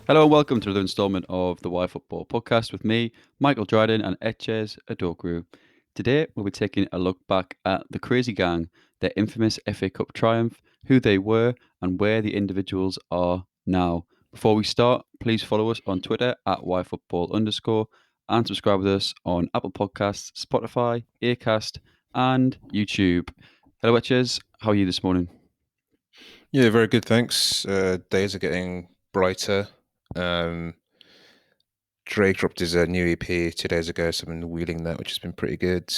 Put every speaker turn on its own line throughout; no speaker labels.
Hello and welcome to another instalment of the Wyfutbol podcast with me, Michael Dryden and Etches Adogru. Today we'll be taking a look back at the Crazy Gang, their infamous FA Cup triumph, who they were and where the individuals are now. Before we start, please follow us on Twitter at Wyfutbol_ and subscribe with us on Apple Podcasts, Spotify, Acast and YouTube. Hello Etches, how are you this morning?
Yeah, very good, thanks. Days are getting brighter. Drake dropped his new EP 2 days ago, so I've been wheeling that, which has been pretty good.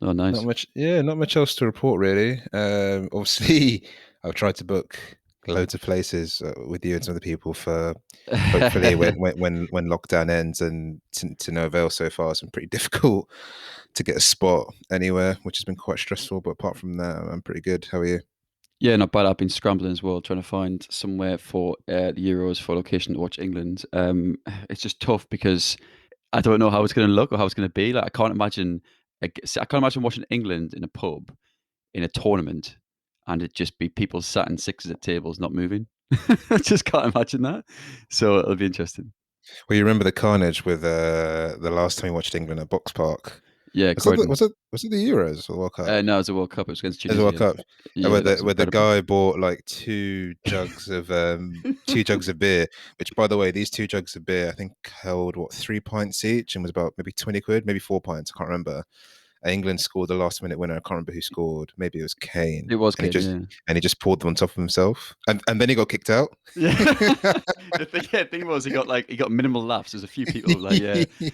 Oh, nice.
Not much else to report really. Obviously, I've tried to book loads of places with you and some other people for hopefully when lockdown ends, and to no avail so far. It's been pretty difficult to get a spot anywhere, which has been quite stressful. But apart from that, I'm pretty good. How are you?
Yeah, not bad. I've been scrambling as well, trying to find somewhere for the Euros for location to watch England. It's just tough because I don't know how it's going to look or how it's going to be. Like I can't imagine watching England in a pub in a tournament and it just be people sat in sixes at tables not moving. I just can't imagine that. So it'll be interesting.
Well, you remember the carnage with the last time we watched England at Box Park?
Yeah,
Was that
Croydon.
was it the Euros or World Cup?
No, it was a World Cup. It was against
It was a World
Tunisia.
Cup.
Yeah, that was
Where the
incredible.
guy bought like two jugs of beer, which by the way, these two jugs of beer I think held 3 pints each and was about maybe 20 quid, maybe 4 pints, I can't remember. England scored the last minute winner. I can't remember who scored. Maybe it was Kane.
It was
And
Kane, yeah.
he just poured them on top of himself. And then he got kicked out.
Yeah. The thing was he got minimal laughs. There's a few people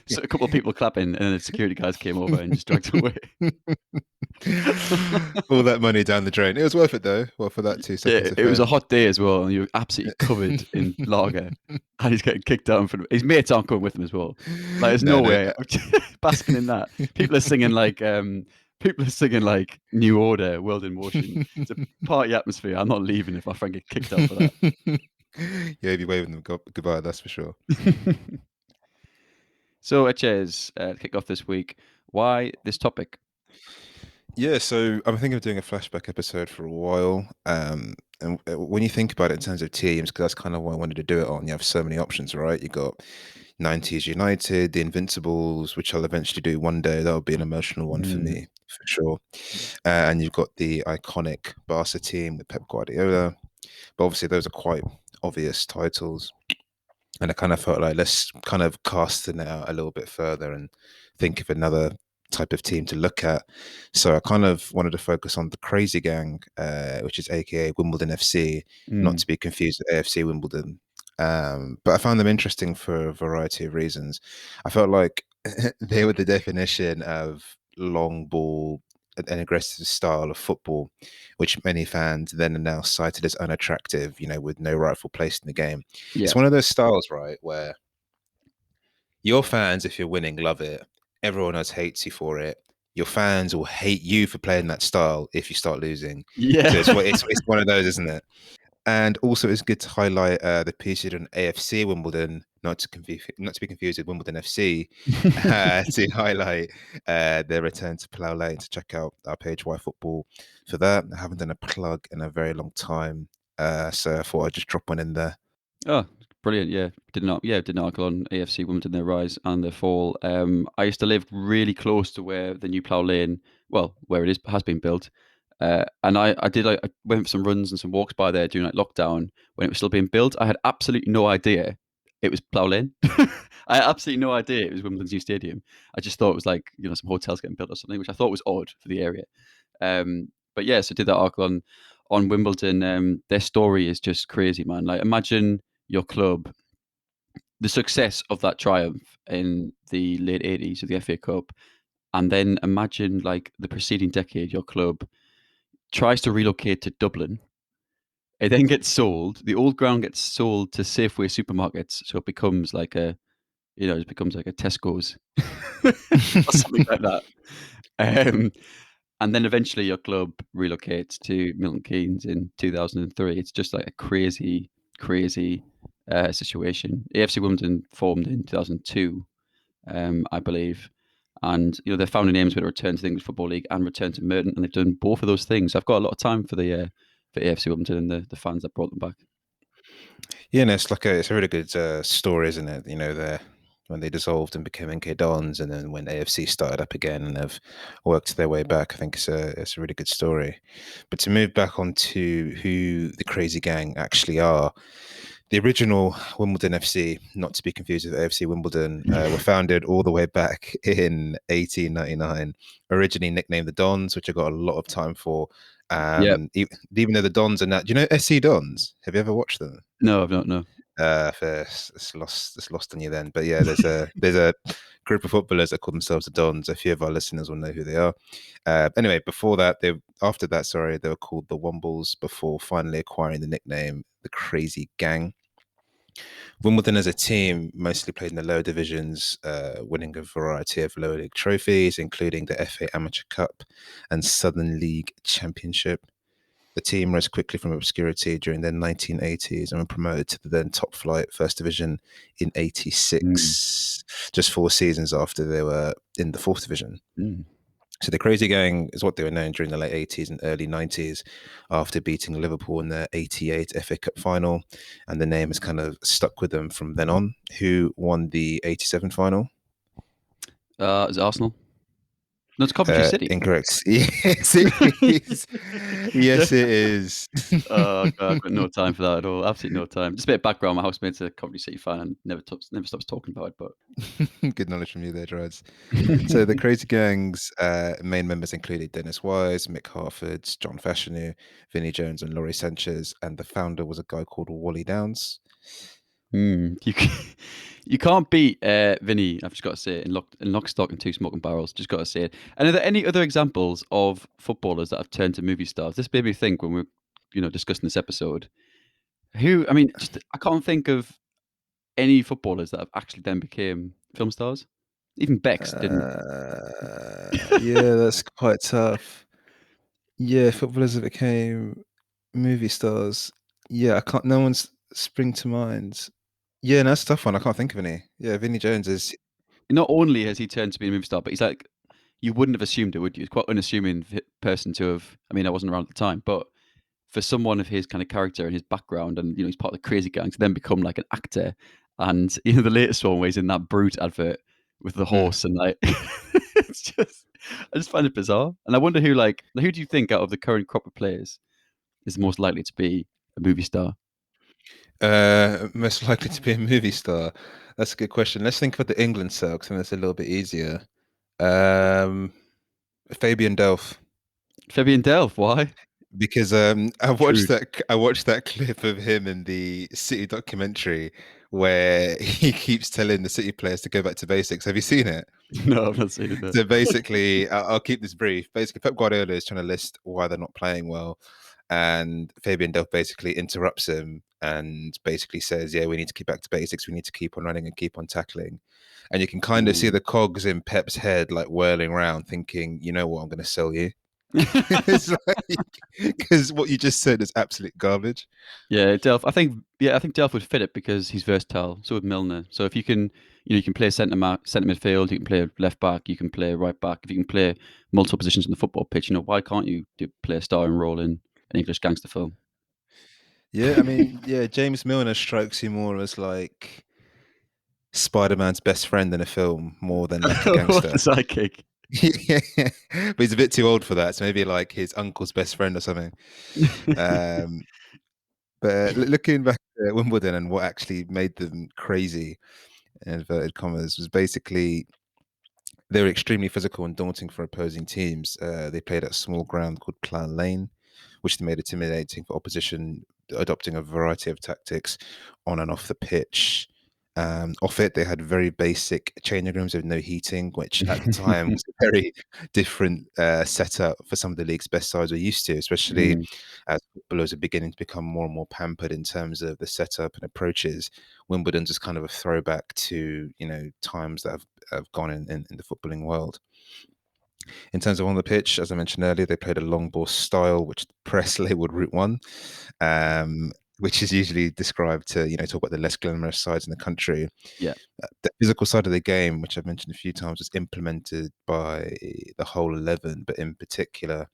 so a couple of people clapping, and then the security guys came over and just dragged him away.
All that money down the drain. It was worth it though. Well, for that 2 seconds of
It was a
fame.
hot day as well, and you're absolutely covered in lager, and he's getting kicked out in front of his mates aren't going with him as well. Like there's no way basking in that. People are singing like New Order, World in Motion. It's a party atmosphere. I'm not leaving if my friend gets kicked out for that.
Yeah, you'd be waving them goodbye, that's for sure.
So, Etches, kick off this week. Why this topic?
Yeah, so I'm thinking of doing a flashback episode for a while. And when you think about it in terms of teams, because that's kind of what I wanted to do it on, you have so many options, right? You got 90s United, the Invincibles, which I'll eventually do one day. That'll be an emotional one for me, for sure. And you've got the iconic Barca team with Pep Guardiola. But obviously, those are quite obvious titles. And I kind of felt like let's kind of cast the net out a little bit further and think of another type of team to look at. So I kind of wanted to focus on the Crazy Gang, which is AKA Wimbledon FC, not to be confused with AFC Wimbledon. But I found them interesting for a variety of reasons. I felt like they were the definition of long ball, an aggressive style of football, which many fans then are now cited as unattractive, with no rightful place in the game.
Yeah.
It's one of those styles, right, where your fans, if you're winning, love it. Everyone else hates you for it. Your fans will hate you for playing that style if you start losing.
Yeah.
So it's one of those, isn't it? And also, it's good to highlight the piece you did on AFC Wimbledon, not to be confused with Wimbledon FC, to highlight their return to Plough Lane. To check out our page Wyfutbol for that. I haven't done a plug in a very long time, so I thought I'd just drop one in there.
Oh, brilliant! Yeah, did an article on AFC Wimbledon, their rise and their fall. I used to live really close to where the new Plough Lane, where it has been built. And I went for some runs and some walks by there during lockdown when it was still being built. I had absolutely no idea it was Plough Lane. I had absolutely no idea it was Wimbledon's new stadium. I just thought it was some hotels getting built or something, which I thought was odd for the area. But yeah, so I did that article on Wimbledon. Their story is just crazy, man. Like imagine your club, the success of that triumph in the late 80s of the FA Cup, and then imagine the preceding decade, your club tries to relocate to Dublin. It then gets sold. The old ground gets sold to Safeway supermarkets, so it becomes like a Tesco's or something like that. And then eventually your club relocates to Milton Keynes in 2003. It's just like a crazy, crazy situation. AFC Wimbledon formed in 2002, I believe. And their founding names were Return to the English Football League and Return to Merton, and they've done both of those things. I've got a lot of time for the for AFC Wimbledon and the fans that brought them back.
Yeah, no, it's a really good story, isn't it? You know, when they dissolved and became NK Dons, and then when AFC started up again and have worked their way back. I think it's a really good story. But to move back onto who the Crazy Gang actually are, the original Wimbledon FC, not to be confused with AFC Wimbledon, were founded all the way back in 1899. Originally nicknamed the Dons, which I got a lot of time for.
Yeah.
Even though the Dons are now, do you know SC Dons? Have you ever watched them?
No, I've not. No.
It's lost on you then. But yeah, there's a group of footballers that call themselves the Dons. A few of our listeners will know who they are. Anyway, after that, sorry, they were called the Wombles before finally acquiring the nickname the Crazy Gang. Wimbledon as a team mostly played in the lower divisions, winning a variety of lower league trophies, including the FA Amateur Cup and Southern League Championship. The team rose quickly from obscurity during the 1980s and were promoted to the then top flight First Division in
Mm.
'86, just 4 seasons after they were in the Fourth Division.
Mm.
So the Crazy Gang is what they were known during the late 80s and early 90s after beating Liverpool in the 88 FA Cup final. And the name has kind of stuck with them from then on. Who won the 87 final?
Is it Arsenal? No, it's Coventry City.
Incorrect. Yes, it is. Yes, it is.
Oh God, I've got no time for that at all. Absolutely no time. Just a bit of background. My housemate's a Coventry City fan and never stops talking about it. But
Good knowledge from you there, Dreads. So the Crazy Gang's main members included Dennis Wise, Mick Harford, John Fashanu, Vinnie Jones, and Laurie Sanchez, and the founder was a guy called Wally Downs.
you can't beat Vinny. I've just got to say it in lock, stock, and two smoking barrels. Just got to say it. And are there any other examples of footballers that have turned to movie stars? This made me think when we're discussing this episode. Who? I mean, just I can't think of any footballers that have actually then became film stars. Even Bex didn't.
Yeah, that's quite tough. Yeah, footballers that became movie stars. Yeah, I can't. No one's spring to mind. Yeah, no, that's a tough one. I can't think of any. Yeah, Vinnie Jones is.
Not only has he turned to be a movie star, but he's like you wouldn't have assumed it, would you? He's quite unassuming person to have. I mean, I wasn't around at the time, but for someone of his kind of character and his background, and he's part of the Crazy Gang, to then become like an actor, and the latest one where he's in that Brute advert with the
Mm.
horse, and like it's just, I just find it bizarre, and I wonder who do you think out of the current crop of players is most likely to be a movie star?
Most likely to be a movie star. That's a good question. Let's think about the England side because that's a little bit easier. Um, Fabian Delph,
Fabian Delph, why?
because I watched
True.
that clip of him in the City documentary where he keeps telling the City players to go back to basics. Have you seen it?
No, I've not seen it. No.
So basically, I'll keep this brief. Basically, Pep Guardiola is trying to list why they're not playing well, and Fabian Delph basically interrupts him and basically says, "Yeah, we need to keep back to basics. We need to keep on running and keep on tackling." And you can kind of see
Ooh.
the cogs in Pep's head like whirling around, thinking, "You know what? I'm going to sell you." It's like because what you just said is absolute garbage.
Yeah, Delph. I think Delph would fit it because he's versatile. So would Milner. So if you can, you can play centre midfield, you can play left back, you can play right back. If you can play multiple positions in the football pitch, why can't you play a starring role in an English gangster film?
Yeah, I mean, yeah, James Milner strikes you more as like Spider-Man's best friend in a film more than like a
What a
gangster.
sidekick!
Yeah, but he's a bit too old for that. So maybe like his uncle's best friend or something. Um, but looking back at Wimbledon and what actually made them crazy, in inverted commas, was basically they were extremely physical and daunting for opposing teams. They played at a small ground called Clan Lane, which they made intimidating for opposition, adopting a variety of tactics on and off the pitch. Off it, they had very basic changing rooms with no heating, which at the time was a very different setup for some of the league's best sides were used to, especially
Mm.
as footballers are beginning to become more and more pampered in terms of the setup and approaches. Wimbledon's just kind of a throwback to times that have gone in the footballing world. In terms of on the pitch, as I mentioned earlier, they played a long ball style, which the press labeled Route One, which is usually described to talk about the less glamorous sides in the country.
Yeah.
The physical side of the game, which I've mentioned a few times, was implemented by the whole 11, but in particular,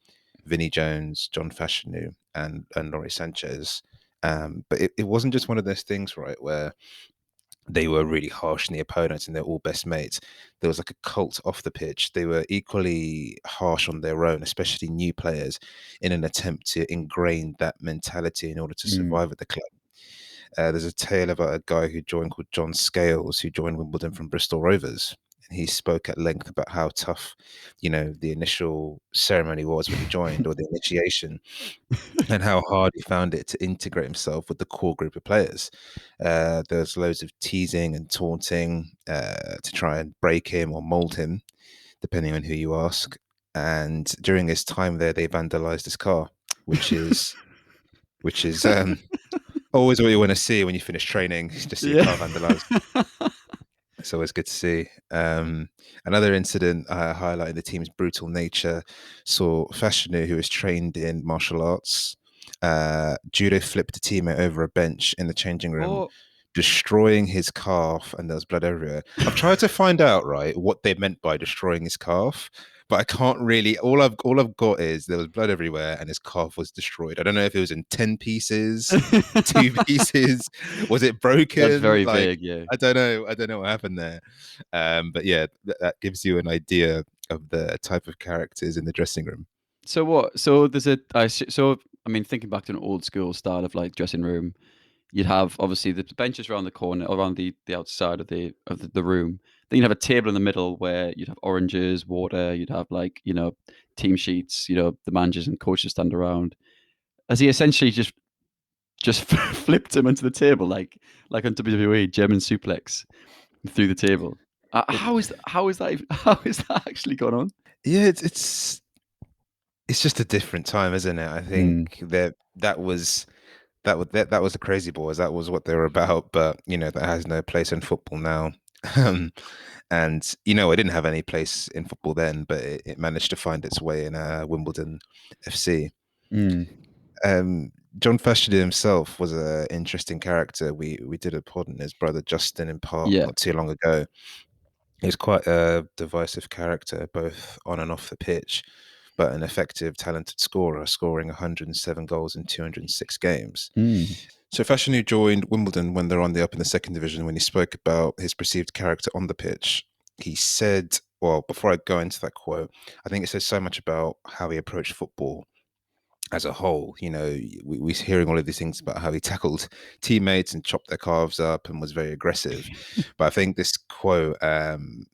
Vinnie Jones, John Fashanu, and Laurie Sanchez. But it wasn't just one of those things, right, where they were really harsh on the opponents and they're all best mates. There was like a cult off the pitch. They were equally harsh on their own, especially new players, in an attempt to ingrain that mentality in order to
Mm.
survive at the club. There's a tale about a guy who joined called John Scales, who joined Wimbledon from Bristol Rovers. And he spoke at length about how tough, the initial ceremony was when he joined, or the initiation, and how hard he found it to integrate himself with the core group of players. There's loads of teasing and taunting to try and break him or mold him, depending on who you ask. And during his time there, they vandalized his car, which is which is always what you want to see when you finish training, is just see your
Yeah.
car vandalized. It's always good to see. Another incident highlighting the team's brutal nature saw Fashanu, who was trained in martial arts, judo flipped a teammate over a bench in the changing room,
Oh.
destroying his calf, and there was blood everywhere. I've tried to find out right what they meant by destroying his calf, but I can't really. All I've got is there was blood everywhere and his calf was destroyed. I don't know if it was in 10 pieces, 2 pieces. Was it
That's
broken?
very
Like,
vague, yeah.
I don't know. I don't know what happened there. But yeah, that gives you an idea of the type of characters in the dressing room.
So what? So there's a so I mean, thinking back to an old school style of like dressing room, you'd have obviously the benches around the corner, around the outside of the room. Then you'd have a table in the middle where you'd have oranges, water. You'd have like team sheets. The managers and coaches stand around. Has he essentially just flipped him onto the table like on WWE German suplex through the table?
It,
How is that actually going on?
yeah, it's just a different time, isn't it? I think
Mm,
that was the crazy boys. That was what they were about. But that has no place in football now. Um, and it didn't have any place in football then, but it managed to find its way in Wimbledon FC.
mm,
John Fashanu himself was an interesting character. We did a pod on his brother Justin in part
yeah.
not too long ago. He's quite a divisive character, both on and off the pitch, but an effective, talented scorer, scoring 107 goals in 206 games.
Mm,
So Fashanu joined Wimbledon when they're on the up in the second division. When he spoke about his perceived character on the pitch, he said, well, before I go into that quote, I think it says so much about how he approached football as a whole. We're hearing all of these things about how he tackled teammates and chopped their calves up and was very aggressive. But I think this quote, kind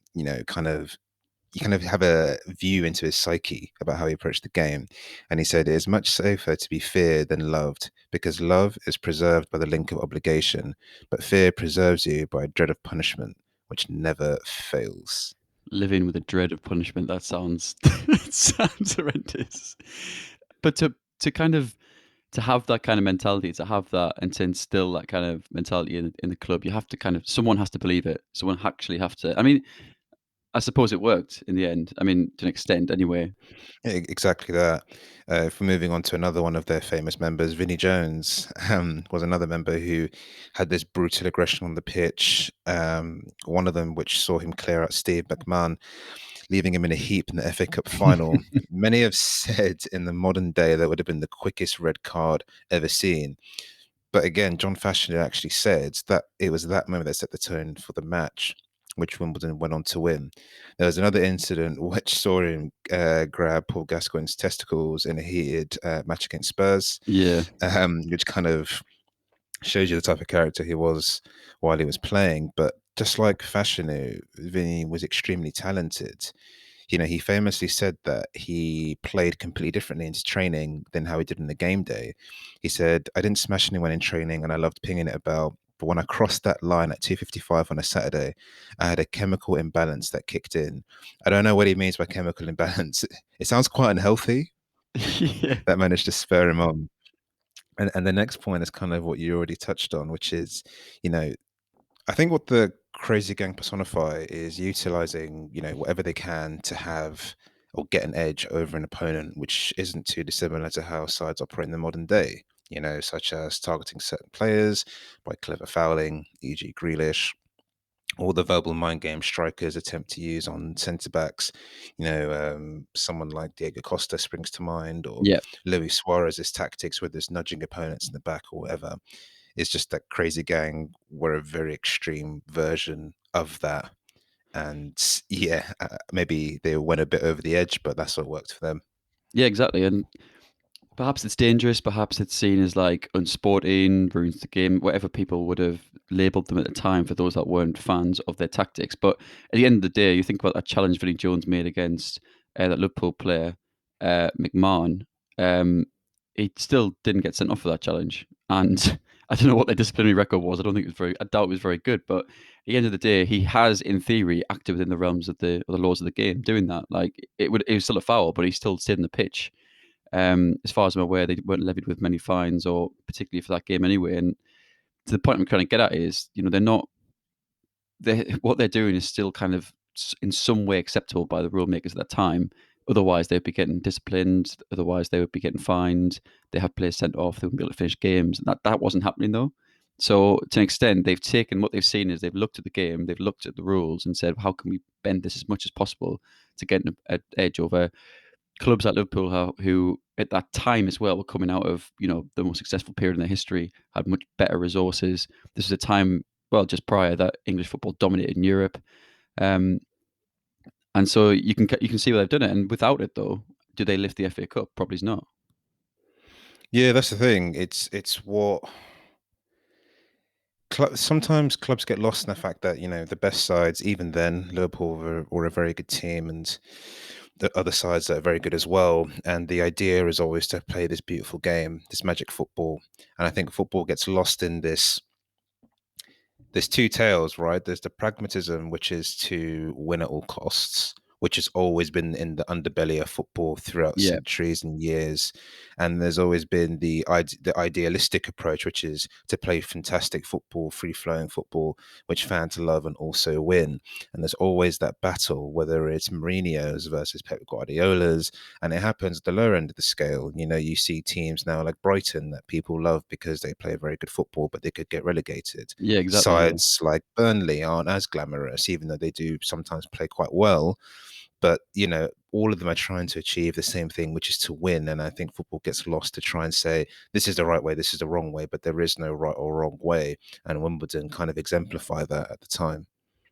of you kind of have a view into his psyche about how he approached the game. And he said, it is much safer to be feared than loved, because love is preserved by the link of obligation, but fear preserves you by dread of punishment, which never fails.
living with a dread of punishment. That sounds it sounds horrendous. But to kind of to have that kind of mentality, to have that and to instill that kind of mentality in the club, you have to kind of someone has to believe it. Someone actually have to. I mean, I suppose it worked in the end. I mean, to an extent, anyway.
Exactly that. For moving on to another one of their famous members, Vinnie Jones was another member who had this brutal aggression on the pitch. One of them, which saw him clear out Steve McMahon, leaving him in a heap in the FA Cup final. Many have said in the modern day that would have been the quickest red card ever seen. But again, John Fashanu actually said that it was that moment that set the tone for the match, which Wimbledon went on to win. There was another incident which saw him grab Paul Gascoigne's testicles in a heated match against Spurs,
Yeah.
which kind of shows you the type of character he was while he was playing. But just like Fashanu, Vinny was extremely talented. He famously said that he played completely differently into training than how he did in the game day. He said, I didn't smash anyone in training and I loved pinging it about. But when I crossed that line at 2:55 on a Saturday, I had a chemical imbalance that kicked in. I don't know what he means by chemical imbalance. It sounds quite unhealthy.
Yeah.
That managed to spur him on. And the next point is kind of what you already touched on, which is, you know, I think what the crazy gang personify is utilizing, whatever they can to have or get an edge over an opponent, which isn't too dissimilar to how sides operate in the modern day, such as targeting certain players by clever fouling, e.g., Grealish, all the verbal mind game strikers attempt to use on centre backs. Someone like Diego Costa springs to mind, or
Yeah,
Luis Suarez's tactics with his nudging opponents in the back or whatever. It's just that Crazy Gang were a very extreme version of that. And yeah, maybe they went a bit over the edge, but that's what worked for them.
yeah, exactly. And perhaps it's dangerous. Perhaps it's seen as like unsporting, ruins the game, whatever people would have labelled them at the time for those that weren't fans of their tactics. But at the end of the day, you think about that challenge Vinnie Jones made against that Liverpool player, McMahon. Um, he still didn't get sent off for that challenge. And I don't know what their disciplinary record was. I don't think it was very, I doubt it was very good. But at the end of the day, he has, in theory, acted within the realms of the laws of the game doing that. Like it was still a foul, but he still stayed on the pitch. As far as I'm aware, they weren't levied with many fines, or particularly for that game anyway. And to the point I'm trying to get at is, they're not. What they're doing is still kind of in some way acceptable by the rule makers at that time. Otherwise, they'd be getting disciplined. Otherwise, they would be getting fined. They have players sent off. They wouldn't be able to finish games. That wasn't happening though. So to an extent, they've taken what they've seen is they've looked at the game, they've looked at the rules, and said, how can we bend this as much as possible to get an edge over clubs like Liverpool, who at that time as well were coming out of the most successful period in their history, had much better resources. This is a time, well, just prior that English football dominated in Europe, um, and so you can see where they've done it. And without it, though, do they lift the FA Cup? Probably not.
Yeah, that's the thing. It's what sometimes clubs get lost in the fact that the best sides, even then, Liverpool were a very good team, and the other sides that are very good as well. And the idea is always to play this beautiful game, this magic football. And I think football gets lost in this. There's two tales, right? There's the pragmatism, which is to win at all costs, which has always been in the underbelly of football throughout
Yeah,
centuries and years. And there's always been the idealistic approach, which is to play fantastic football, free flowing football, which fans love and also win. And there's always that battle, whether it's Mourinho's versus Pep Guardiola's, and it happens at the lower end of the scale. You see teams now like Brighton that people love because they play very good football, but they could get relegated.
yeah, exactly. Yeah,
Sides like Burnley aren't as glamorous, even though they do sometimes play quite well. But all of them are trying to achieve the same thing, which is to win. And I think football gets lost to try and say this is the right way, this is the wrong way, but there is no right or wrong way. And Wimbledon kind of exemplify that at the time.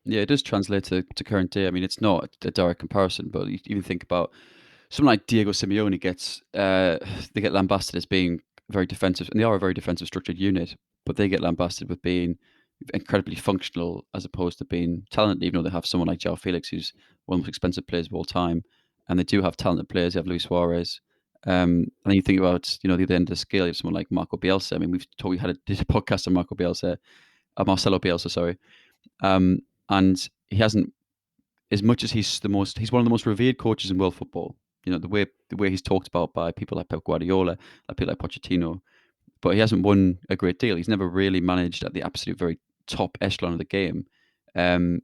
yeah, it does translate to current day. I mean, it's not a direct comparison, but you even think about someone like Diego Simeone they get lambasted as being very defensive, and they are a very defensive structured unit, but they get lambasted with being incredibly functional as opposed to being talented, even though they have someone like João Felix, who's one of the most expensive players of all time. And they do have talented players. They have Luis Suarez. And then you think about, the other end of the scale, you have someone like Marco Bielsa. I mean, did a podcast on Marcelo Bielsa, sorry. And he hasn't, as much as he's one of the most revered coaches in world football. The way he's talked about by people like Pep Guardiola, like people like Pochettino, but he hasn't won a great deal. He's never really managed at the absolute very top echelon of the game. Um,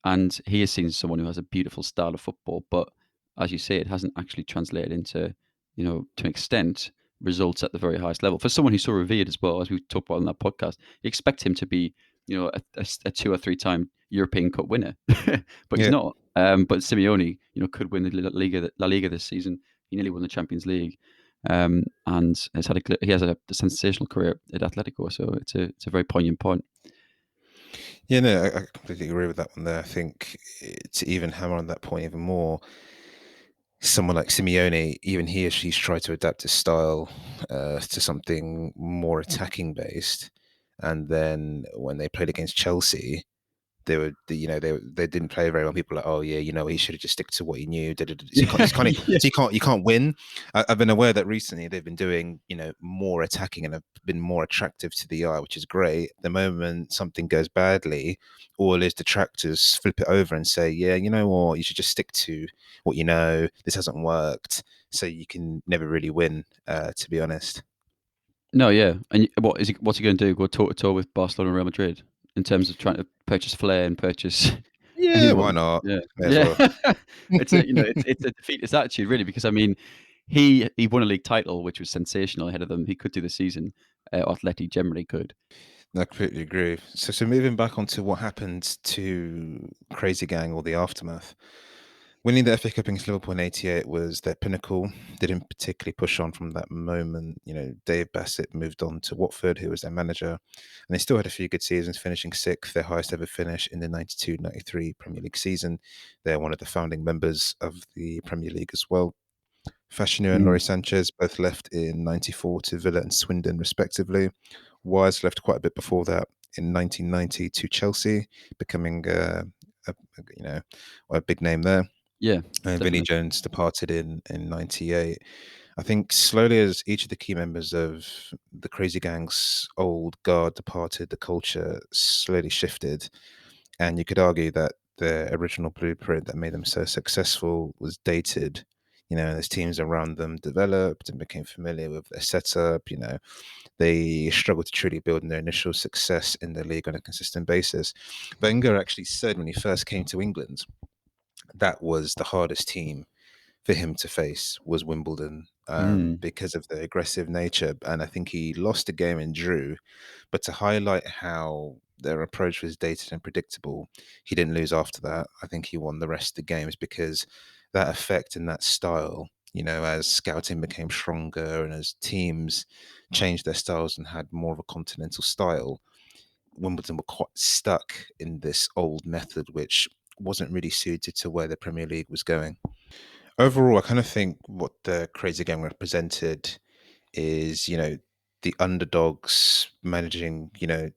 and he is seen as someone who has a beautiful style of football, but as you say, it hasn't actually translated into, to an extent, results at the very highest level. For someone who's so revered as well, as we talked about on that podcast, you expect him to be, a 2 or 3 time European Cup winner, but he's
Yeah.
not. But Simeone, could win the La Liga this season. He nearly won the Champions League, and he has a sensational career at Atletico. So it's a very poignant point.
Yeah, no, I completely agree with that one there. I think to even hammer on that point even more, someone like Simeone, even he or she's tried to adapt his style to something more attacking based. And then when they played against Chelsea, they were, they didn't play very well. People were like, oh yeah, he should have just stick to what he knew. So
Yeah.
you can't win. I've been aware that recently they've been doing more attacking and have been more attractive to the eye, which is great. The moment something goes badly, all his detractors flip it over and say, yeah, you know what, you should just stick to what you know. This hasn't worked, so you can never really win. To be honest.
No, yeah. And what's he going to do? Go toe to toe with Barcelona and Real Madrid in terms of trying to purchase Flair and purchase
Yeah, why
anyone?
not?
Yeah,
May as
yeah.
well.
It's a defeatist attitude really, because I mean, he won a league title, which was sensational ahead of them. He could do the season. Atleti generally could.
I completely agree. So moving back onto what happened to Crazy Gang or the aftermath. Winning the FA Cup against Liverpool in '88 was their pinnacle. They didn't particularly push on from that moment. Dave Bassett moved on to Watford, who was their manager, and they still had a few good seasons, finishing sixth, their highest ever finish in the 92-93 Premier League season. They're one of the founding members of the Premier League as well. Fashanu and Laurie
Mm.
Sanchez both left in '94 to Villa and Swindon, respectively. Wise left quite a bit before that in 1990 to Chelsea, becoming a a big name there.
Yeah,
And Vinnie
definitely.
Jones departed in '98. I think slowly as each of the key members of the Crazy Gang's old guard departed, the culture slowly shifted. And you could argue that the original blueprint that made them so successful was dated. As teams around them developed and became familiar with their setup, they struggled to truly build on their initial success in the league on a consistent basis. Wenger actually said when he first came to England, that was the hardest team for him to face was Wimbledon,
Mm.
because of the aggressive nature. And I think he lost a game and drew. But to highlight how their approach was dated and predictable, he didn't lose after that. I think he won the rest of the games because that effect and that style, as scouting became stronger and as teams changed their styles and had more of a continental style, Wimbledon were quite stuck in this old method, which wasn't really suited to where the Premier League was going. Overall, I kind of think what the Crazy Gang represented is, the underdogs managing,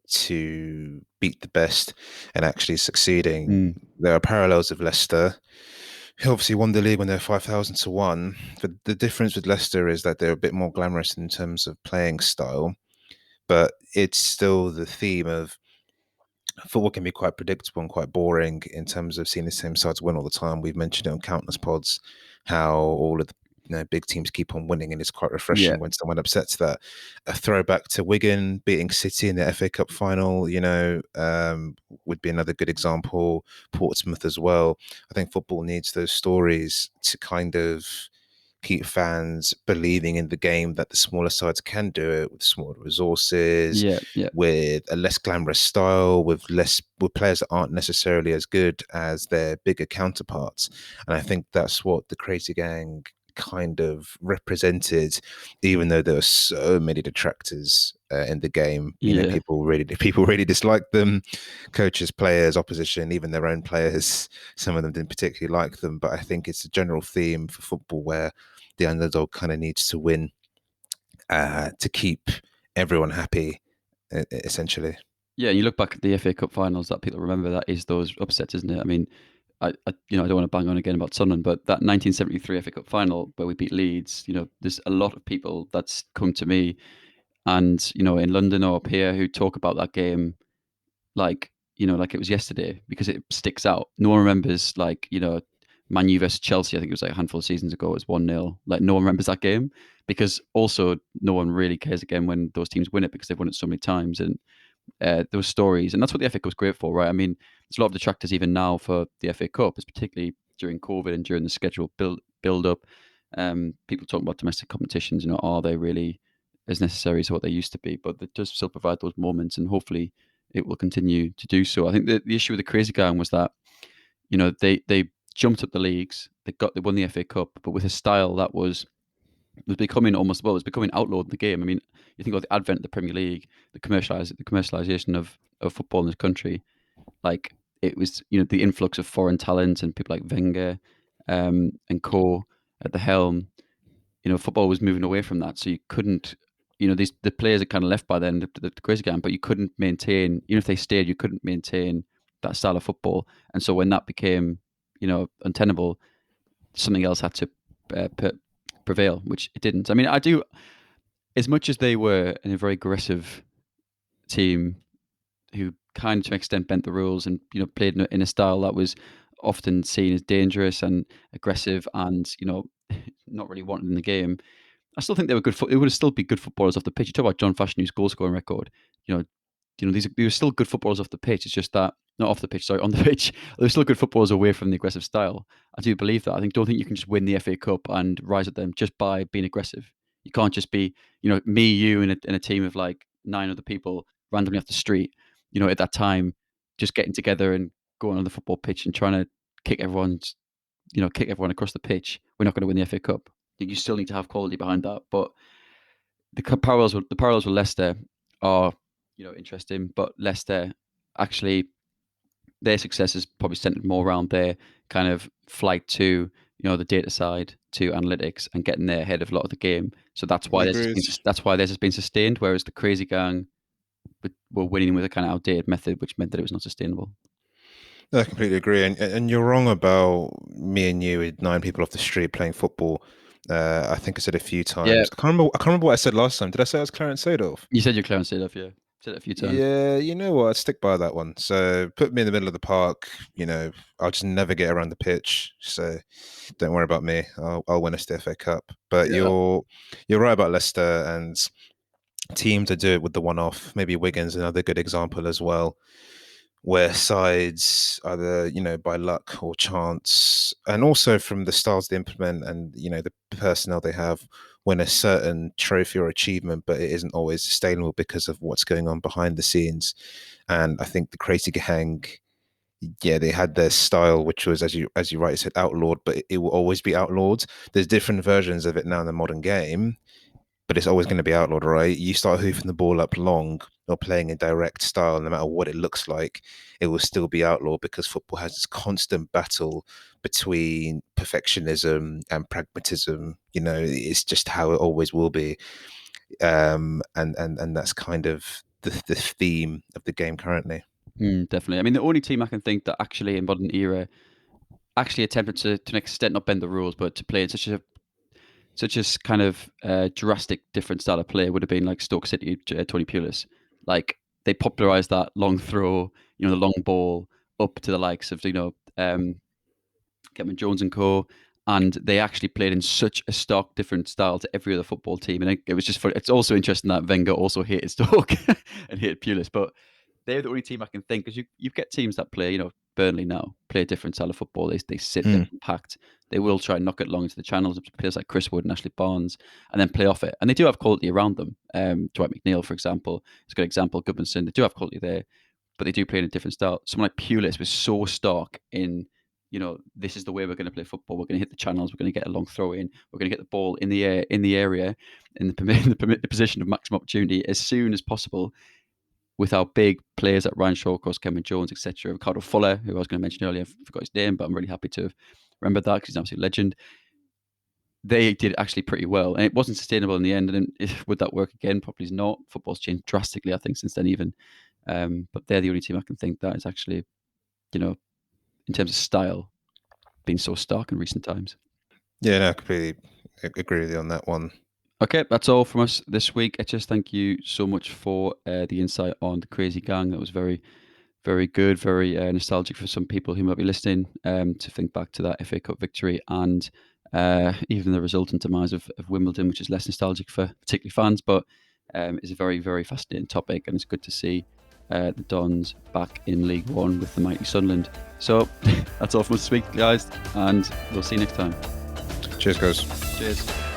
to beat the best and actually succeeding.
Mm.
There are parallels of Leicester, who obviously won the league when they're 5,000 to 1. But the difference with Leicester is that they're a bit more glamorous in terms of playing style, but it's still the theme of football can be quite predictable and quite boring in terms of seeing the same sides win all the time. We've mentioned it on countless pods how all of the big teams keep on winning, and it's quite
Yeah.
refreshing when someone upsets that. A throwback to Wigan beating City in the FA Cup final, would be another good example. Portsmouth as well. I think football needs those stories to kind of keep fans believing in the game that the smaller sides can do it with smaller resources,
Yeah. Yeah.
with a less glamorous style, with players that aren't necessarily as good as their bigger counterparts. And I think that's what the Crazy Gang kind of represented, even though there were so many detractors in the game.
Yeah.
People really disliked them. Coaches, players, opposition, even their own players. Some of them didn't particularly like them. But I think it's a general theme for football where the underdog kind of needs to win to keep everyone happy, essentially.
Yeah, and you look back at the FA Cup finals that people remember, that is those upsets, isn't it? I mean, I don't want to bang on again about Sunderland, but that 1973 FA Cup final where we beat Leeds, there's a lot of people that's come to me and, in London or up here who talk about that game like, like it was yesterday because it sticks out. No one remembers like, Man U versus Chelsea, I think it was like a handful of seasons ago, it was 1-0. Like no one remembers that game because also no one really cares again when those teams win it because they've won it so many times. And those stories, and that's what the FA Cup's great for, right? I mean, there's a lot of detractors even now for the FA Cup, it's particularly during COVID and during the scheduled build up. People talking about domestic competitions, are they really as necessary as what they used to be? But it does still provide those moments, and hopefully it will continue to do so. I think the issue with the Crazy Gang was that they jumped up the leagues, they won the FA Cup, but with a style that was becoming almost, well, it was becoming outlawed in the game. I mean, you think about the advent of the Premier League, the commercialization of football in this country. Like it was, the influx of foreign talent and people like Wenger and co at the helm. Football was moving away from that, so you couldn't. The players are kind of left by then the Crazy Gang, but you couldn't maintain. Even if they stayed, you couldn't maintain that style of football. And so when that became, untenable, something else had to prevail, which it didn't. I mean, I do, as much as they were in a very aggressive team who kind of to an extent bent the rules and played in a style that was often seen as dangerous and aggressive and not really wanted in the game. I still think they were good. They would still be good footballers off the pitch. You talk about John Fashionu's goal scoring record. You know, these were still good footballers off the pitch. It's just that not off the pitch, sorry, on the pitch. They're still good footballers away from the aggressive style. I do believe that. Don't think you can just win the FA Cup and rise at them just by being aggressive. You can't just be, me, you, and a team of like 9 other people randomly off the street, at that time, just getting together and going on the football pitch and trying to kick everyone across the pitch, we're not going to win the FA Cup. You still need to have quality behind that. But the parallels with Leicester are, interesting. But Leicester actually, their success is probably centered more around their kind of flight to, the data side, to analytics, and getting there ahead of a lot of the game. So that's why theirs has been sustained, whereas the Crazy Gang were winning with a kind of outdated method, which meant that it was not sustainable.
I completely agree, and you're wrong about me and you with 9 people off the street playing football. I think I said a few times.
Yeah.
I can't remember what I said last time. Did I say I was Clarence Seedorf?
You said you're Clarence Seedorf, yeah. Said it a few times.
Yeah, you know what? I'd stick by that one. So put me in the middle of the park. I'll just never get around the pitch. So don't worry about me. I'll win us the FA Cup. But
Yeah.
you're right about Leicester and teams that do it with the one-off. Maybe Wigan's another good example as well, where sides either by luck or chance, and also from the styles they implement and the personnel they have, win a certain trophy or achievement, but it isn't always sustainable because of what's going on behind the scenes. And I think the Crazy Gang, yeah, they had their style, which was, as you rightly said, outlawed, but it will always be outlawed. There's different versions of it now in the modern game, but it's always going to be outlawed, right? You start hoofing the ball up long or playing a direct style, no matter what it looks like, it will still be outlawed, because football has this constant battle between perfectionism and pragmatism. It's just how it always will be. And that's kind of the theme of the game currently.
Definitely. I mean, the only team I can think that actually in modern era actually attempted to an extent not bend the rules, but to play in such a kind of drastic different style of play would have been like Stoke City, Tony Pulis. Like, they popularized that long throw, the long ball up to the likes of Kevin Jones and co. And they actually played in such a stark different style to every other football team. And it was just fun. It's also interesting that Wenger also hated Stoke and hated Pulis, but they're the only team I can think, because you get teams that play, Burnley now play a different style of football. They sit there compact. They will try and knock it long into the channels. Players like Chris Wood and Ashley Barnes, and then play off it. And they do have quality around them. Dwight McNeil, for example, is a good example. Goodmanson, they do have quality there, but they do play in a different style. Someone like Pulis was so stark in, this is the way we're going to play football. We're going to hit the channels. We're going to get a long throw in. We're going to get the ball in the air, in the area, in the position of maximum opportunity as soon as possible, with our big players like Ryan Shawcross, Kevin Jones, etc. Ricardo Fuller, who I was going to mention earlier, I forgot his name, but I'm really happy to have remembered that because he's an absolute legend. They did actually pretty well, and it wasn't sustainable in the end. And would that work again? Probably not. Football's changed drastically, I think, since then even. But they're the only team I can think that is actually, in terms of style, been so stark in recent times.
Yeah, no, I completely agree with you on that one.
Okay, that's all from us this week. I just thank you so much for the insight on the Crazy Gang. That was very, very good, very nostalgic for some people who might be listening, to think back to that FA Cup victory and even the resultant demise of Wimbledon, which is less nostalgic for particularly fans, but is a very, very fascinating topic. And it's good to see the Dons back in League One with the mighty Sunderland. So that's all from us this week, guys, and we'll see you next time.
Cheers, guys.
Cheers.